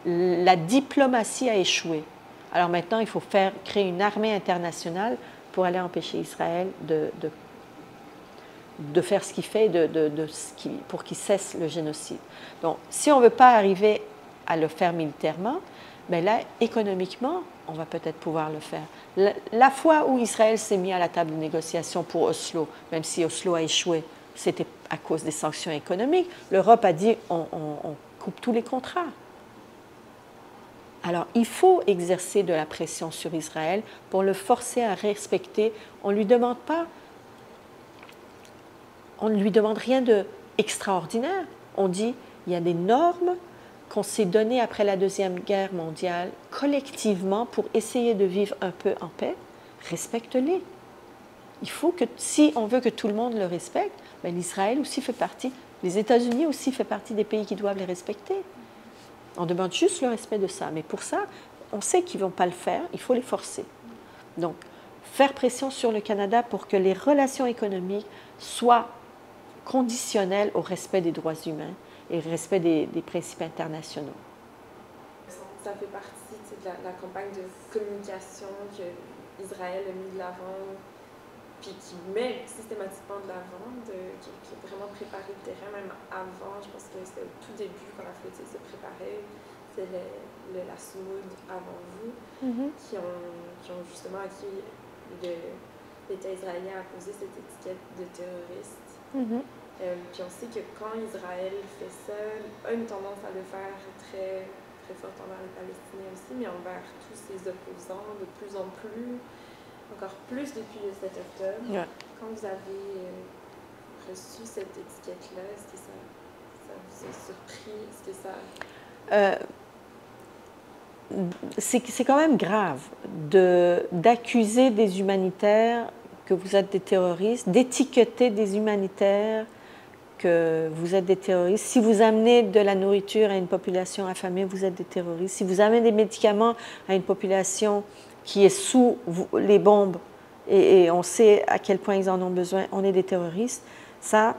[SPEAKER 2] la diplomatie a échoué. Alors maintenant, il faut créer une armée internationale pour aller empêcher Israël de faire ce qu'il fait, pour qu'il cesse le génocide. Donc, si on ne veut pas arriver à le faire militairement, bien là, économiquement, on va peut-être pouvoir le faire. La fois où Israël s'est mis à la table de négociation pour Oslo, même si Oslo a échoué, c'était à cause des sanctions économiques, l'Europe a dit on coupe tous les contrats. Alors, il faut exercer de la pression sur Israël pour le forcer à respecter. On ne lui demande rien d'extraordinaire. On dit il y a des normes qu'on s'est données après la Deuxième Guerre mondiale collectivement pour essayer de vivre un peu en paix. Respecte-les. Il faut que, si on veut que tout le monde le respecte, ben l'Israël aussi fait partie, les États-Unis aussi fait partie des pays qui doivent les respecter. On demande juste le respect de ça. Mais pour ça, on sait qu'ils ne vont pas le faire, il faut les forcer. Donc, faire pression sur le Canada pour que les relations économiques soient conditionnelles au respect des droits humains et au respect des principes internationaux.
[SPEAKER 1] Ça fait partie de la campagne de communication qu'Israël a mis de l'avant, puis qui met systématiquement de l'avant, qui a vraiment préparé le terrain, même avant, je pense que c'était au tout début, quand la flottille se préparait, c'est la Soumoud avant vous, qui ont justement acquis l'État israélien a posé cette étiquette de terroriste. Puis on sait que quand Israël fait ça, a une tendance à le faire très, très fort envers les Palestiniens aussi, mais envers tous ses opposants de plus en plus, encore plus depuis le 7 octobre. Ouais. Quand vous avez reçu cette étiquette-là, est-ce que ça vous a surpris? Est-ce que ça...
[SPEAKER 2] C'est quand même grave d'accuser des humanitaires que vous êtes des terroristes, d'étiqueter des humanitaires que vous êtes des terroristes. Si vous amenez de la nourriture à une population affamée, vous êtes des terroristes. Si vous amenez des médicaments à une population qui est sous les bombes et on sait à quel point ils en ont besoin, on est des terroristes. Ça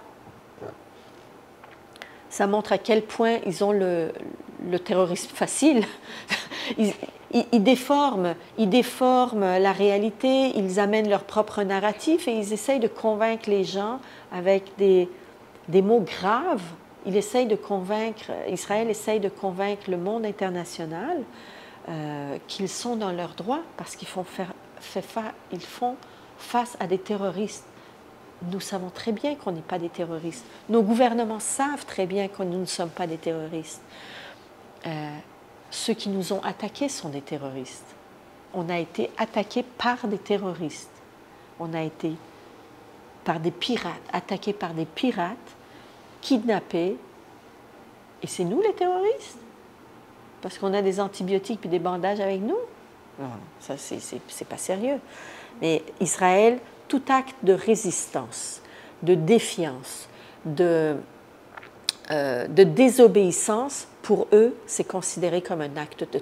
[SPEAKER 2] montre à quel point ils ont le terrorisme facile. Ils déforment la réalité, ils amènent leur propre narratif et ils essayent de convaincre les gens avec des des mots graves. Israël essaye de convaincre le monde international qu'ils sont dans leurs droits parce qu'ils font face à des terroristes. Nous savons très bien qu'on n'est pas des terroristes. Nos gouvernements savent très bien que nous ne sommes pas des terroristes. Ceux qui nous ont attaqués sont des terroristes. On a été attaqués par des terroristes. On a été attaqués par des pirates, kidnappés. Et c'est nous les terroristes? Parce qu'on a des antibiotiques et des bandages avec nous? Non, ça, c'est pas sérieux. Mais Israël, tout acte de résistance, de défiance, de désobéissance, pour eux, c'est considéré comme un acte de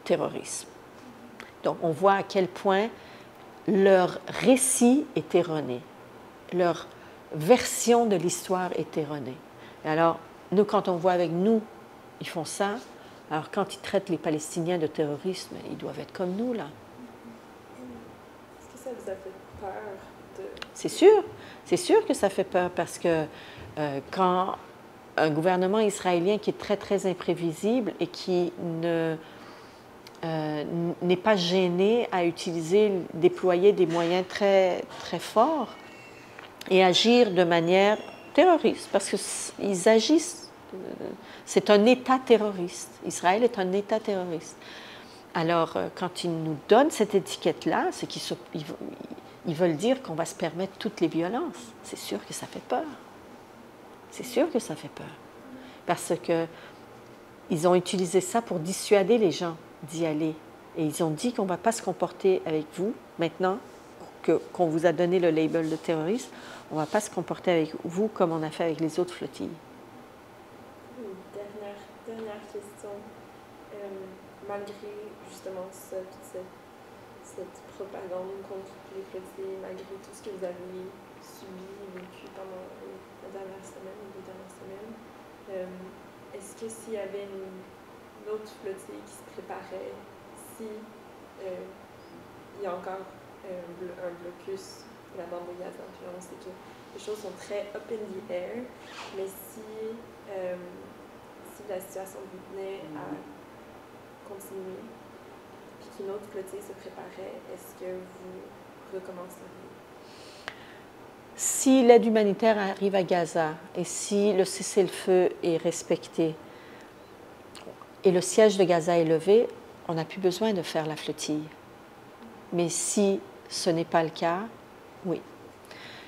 [SPEAKER 2] terrorisme. Donc, on voit à quel point leur récit est erroné, leur version de l'histoire est erronée. Et alors, nous, quand on voit avec nous, ils font ça, alors quand ils traitent les Palestiniens de terroristes, ils doivent être comme nous, là.
[SPEAKER 1] Est-ce que ça vous a fait peur de...
[SPEAKER 2] C'est sûr que ça fait peur parce que quand un gouvernement israélien qui est très, très imprévisible et qui n'est pas gêné à déployer des moyens très, très forts et agir de manière terroriste, parce qu'ils agissent, c'est un État terroriste. Israël est un État terroriste. Alors, quand ils nous donnent cette étiquette-là, c'est qu'ils veulent dire qu'on va se permettre toutes les violences. C'est sûr que ça fait peur. C'est sûr que ça fait peur. Parce qu'ils ont utilisé ça pour dissuader les gens d'y aller. Et ils ont dit qu'on ne va pas se comporter avec vous, maintenant qu'on vous a donné le label de terroriste, on ne va pas se comporter avec vous comme on a fait avec les autres flottilles.
[SPEAKER 1] Dernière question. Malgré justement toute cette propagande contre les flottilles, malgré tout ce que vous avez subi, vécu pendant la dernière semaine, les 2 dernières semaines, est-ce que s'il y avait une autre flottille qui se préparait, si il y a encore un blocus de la bande de Gaza, puis on sait que les choses sont très up in the air, mais si la situation venait à continuer, puis qu'une autre flottille se préparait, est-ce que vous recommenceriez?
[SPEAKER 2] Si l'aide humanitaire arrive à Gaza et si le cessez-le-feu est respecté et le siège de Gaza est levé, on n'a plus besoin de faire la flottille. Mais si ce n'est pas le cas, oui.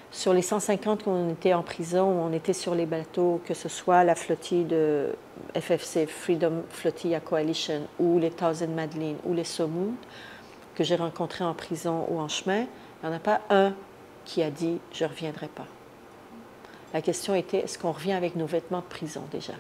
[SPEAKER 2] Sur les 150 qu'on était en prison, on était sur les bateaux, que ce soit la flottille de FFC, Freedom Flotilla Coalition, ou les Thousand Madeleine, ou les Somoud, que j'ai rencontrés en prison ou en chemin, il n'y en a pas un qui a dit « je ne reviendrai pas ». La question était, est-ce qu'on revient avec nos vêtements de prison déjà?